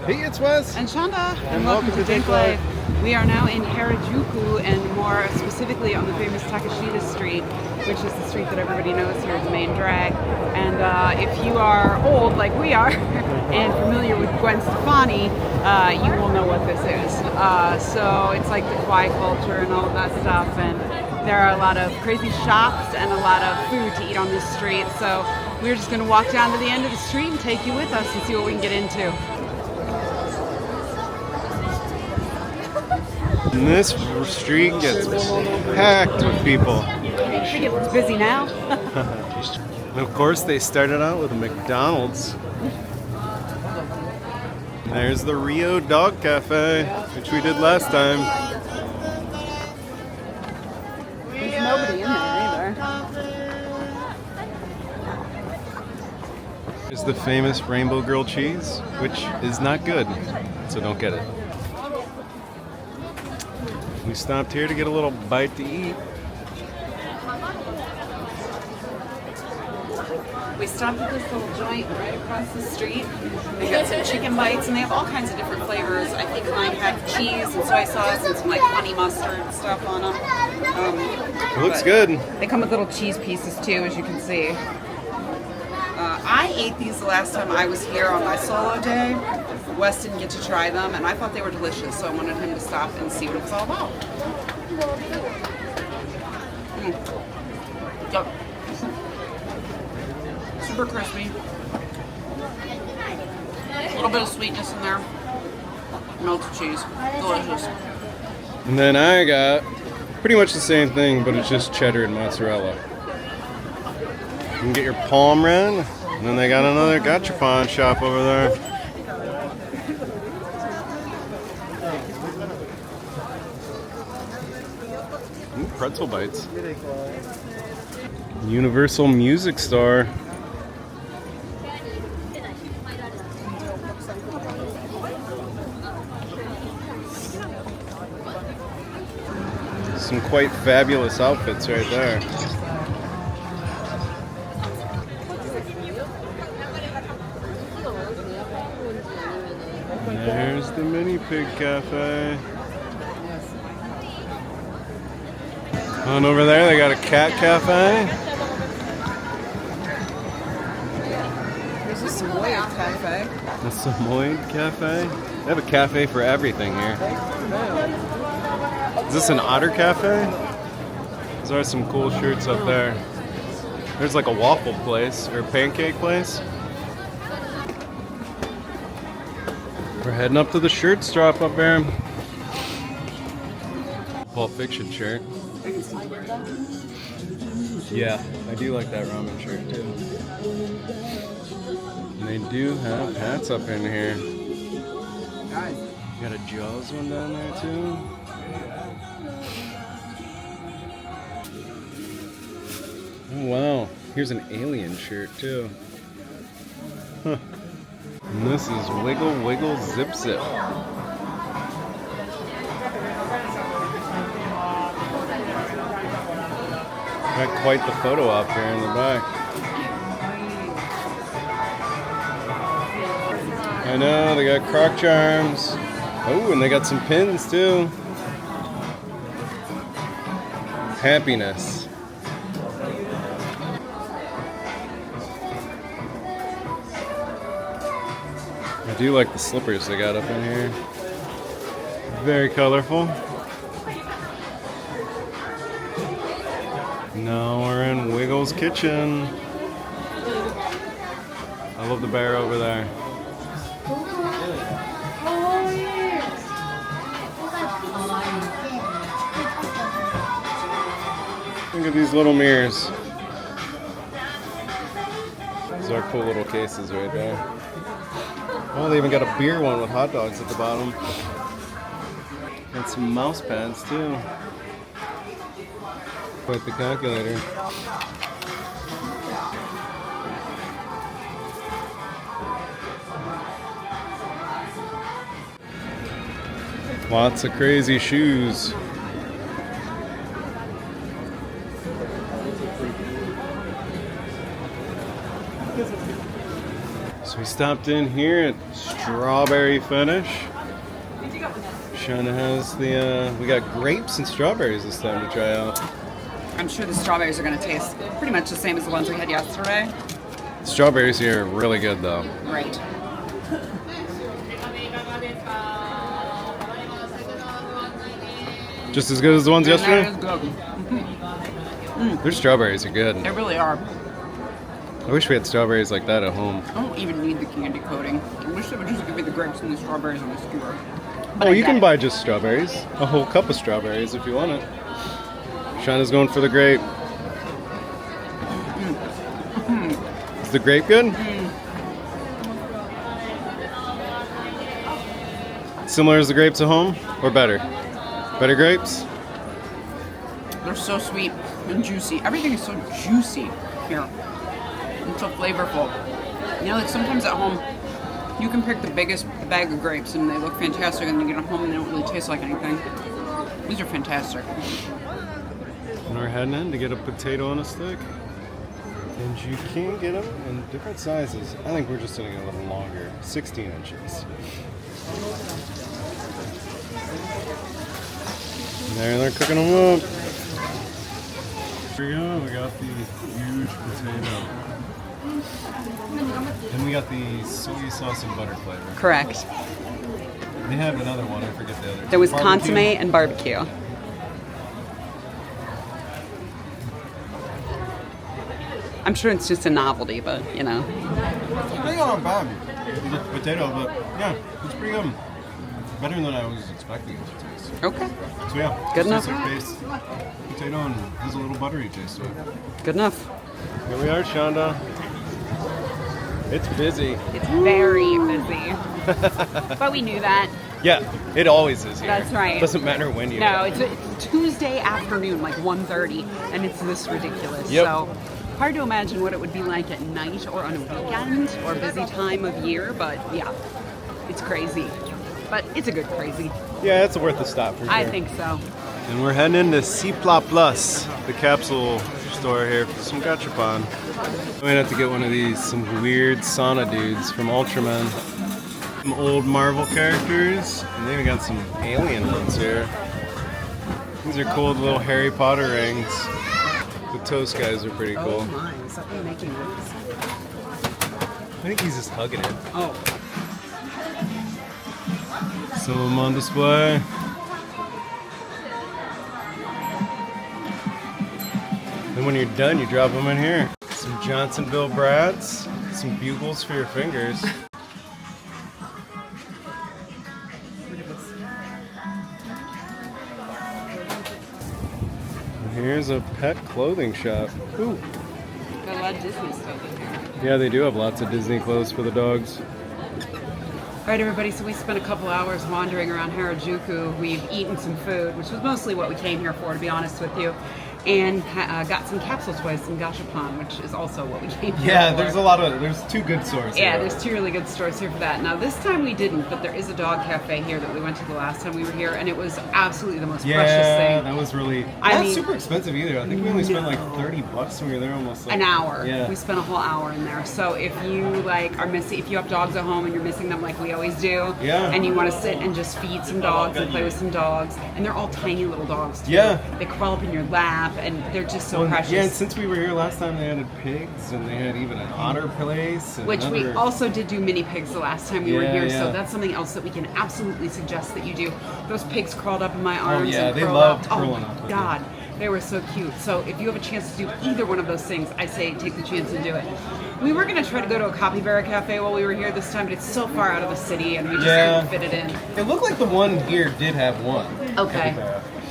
Hey, it's Wes and Chanda, and welcome to DinkLife. We are now in Harajuku, and more specifically on the famous Takeshita Street, which is the street that everybody knows here, the main drag. And if you are old like we are and familiar with Gwen Stefani, you will know what this is. So it's like the Kawaii culture and all of that stuff, and there are a lot of crazy shops and a lot of food to eat on this street. So we're just going to walk down to the end of the street and take you with us and see what we can get into. And this street gets packed with people. I think it's busy now. And of course, they started out with a McDonald's. There's the Rio Dog Cafe, which we did last time. There's nobody in there either. There's the famous Rainbow Grilled Cheese, which is not good, so don't get it. We stopped here to get a little bite to eat. We stopped at this little joint right across the street. They got some chicken bites, and they have all kinds of different flavors. I think mine have cheese and soy sauce and some like honey mustard stuff on them. It looks good. They come with little cheese pieces too, as you can see. I ate these the last time I was here on my solo day. Wes didn't get to try them, and I thought they were delicious, so I wanted him to stop and see what it was all about. Yep. Super crispy. A little bit of sweetness in there. Melted cheese. Delicious. And then I got pretty much the same thing, but it's just cheddar and mozzarella. You can get your palm red, and then they got another Gashapon shop over there. Ooh, pretzel bites. Universal Music Store. Some quite fabulous outfits right there. There's the Mini Pig Cafe. And over there they got a cat cafe. There's a Samoyed cafe. A Samoyed cafe? They have a cafe for everything here. Is this an otter cafe? There are some cool shirts up there. There's like a waffle place or pancake place. We're heading up to the shirt drop up there. Pulp Fiction shirt. Yeah, I do like that ramen shirt too. And they do have hats up in here. Got a Jaws one down there too. Oh wow, here's an alien shirt too. Huh. And this is Wiggle Wiggle Zip Zip. Got quite the photo op here in the back. I know, they got croc charms. Oh, and they got some pins too. Happiness. I do like the slippers they got up in here. Very colorful. Now we're in Wiggle's Kitchen. I love the bear over there. Look at these little mirrors. These are cool little cases right there. Oh, they even got a beer one with hot dogs at the bottom. And some mouse pads too. Quite the calculator. Lots of crazy shoes. So we stopped in here at Strawberry Fetish. Chanda has we got grapes and strawberries this time to try out. I'm sure the strawberries are going to taste pretty much the same as the ones we had yesterday. Strawberries here are really good though. Right. Just as good as the ones yesterday? That is good. Their strawberries are good. They really are. I wish we had strawberries like that at home. I don't even need the candy coating. I wish they would just give me the grapes and the strawberries on the skewer. Oh, you can buy just strawberries. A whole cup of strawberries if you want it. Chanda's going for the grape. Is the grape good? Similar as the grapes at home? Or better? Better grapes? They're so sweet and juicy. Everything is so juicy here. And so flavorful. You know, like sometimes at home, you can pick the biggest bag of grapes and they look fantastic, and then you get home and they don't really taste like anything. These are fantastic. And we're heading in to get a potato on a stick. And you can get them in different sizes. I think we're just going to get a little longer. 16 inches. There they're cooking them up. Here we go. We got the huge potato. And we got the soy sauce and butter flavor. Correct. They had another one. I forget the other. There was Barbecue. consomme and barbecue. I'm sure it's just a novelty, but you know. I think not bad. The potato, but yeah, it's pretty good. Better than I was expecting it to taste. Okay. So yeah, Good enough. Like base potato and has a little buttery taste to it. Good enough. Here we are, Chanda. It's busy. It's very busy. But we knew that. Yeah, it always is here. That's right. Doesn't matter when you No, go. it's Tuesday afternoon, like 1:30, and it's this ridiculous. Yep. So hard to imagine what it would be like at night or on a weekend or a busy time of year, but yeah, it's crazy. But it's a good crazy. Yeah, it's worth a stop for sure. I think so. And we're heading into C-pla Plus, the capsule store here for some Gashapon. I might have to get one of these, some weird sauna dudes from Ultraman. Some old Marvel characters, and they even got some alien ones here. These are cool little Harry Potter rings. The toast guys are pretty cool. Oh my, is that what making this? I think he's just hugging it. Oh. Some of them on display. Then when you're done, you drop them in here. Some Johnsonville brats, some bugles for your fingers. And here's a pet clothing shop. Ooh. Got a lot of Disney stuff in here. Yeah, they do have lots of Disney clothes for the dogs. All right, everybody, so we spent a couple hours wandering around Harajuku. We've eaten some food, which was mostly what we came here for, to be honest with you, and got some capsule toys, some Gashapon, which is also what we came here Yeah, for. there's two good stores Yeah, here. there's two really good stores here for that. Now, this time we didn't, but there is a dog cafe here that we went to the last time we were here, and it was absolutely the most precious Yeah, thing. that was really I not mean, super expensive either. I think we only spent like $30 when we were there, almost like An hour. Yeah. We spent a whole hour in there. So if you are missing, if you have dogs at home and you're missing them like we always do, Yeah. and you want to sit and just feed some dogs and play with some dogs, and they're all tiny little dogs too. Yeah. They crawl up in your lap, and they're just so Well, precious. yeah, and since we were here last time, they had pigs and they had even an otter place. And Which we another- also did do mini pigs the last time we were Yeah, here, yeah. so that's something else that we can absolutely suggest that you do. Those pigs crawled up in my arms yeah, and they curled loved up. Oh curling my up with you. God, they were so cute. So if you have a chance to do either one of those things, I say take the chance and do it. We were going to try to go to a capybara cafe while we were here this time, but it's so far out of the city and we just Yeah. couldn't fit it in. It looked like the one here did have one. Okay.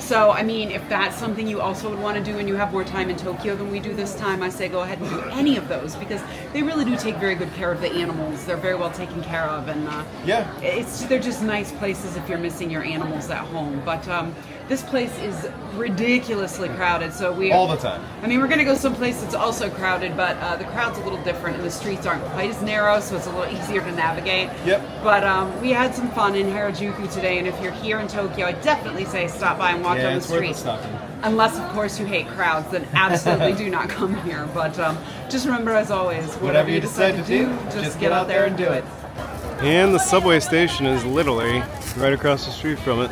So, I mean, if that's something you also would want to do and you have more time in Tokyo than we do this time, I say go ahead and do any of those because they really do take very good care of the animals. They're very well taken care of, and Yeah. they're just nice places if you're missing your animals at home. But this place is ridiculously crowded, so All the time. I mean, we're going to go someplace that's also crowded, but the crowd's a little different, and the streets aren't quite as narrow, so it's a little easier to navigate. Yep. But we had some fun in Harajuku today, and if you're here in Tokyo, I definitely say stop by and walk Yeah, down the it's worth street. the stopping. Unless, of course, you hate crowds, then absolutely do not come here. But just remember, as always, whatever you decide to do, just get out there and do it. And the subway station is literally right across the street from it.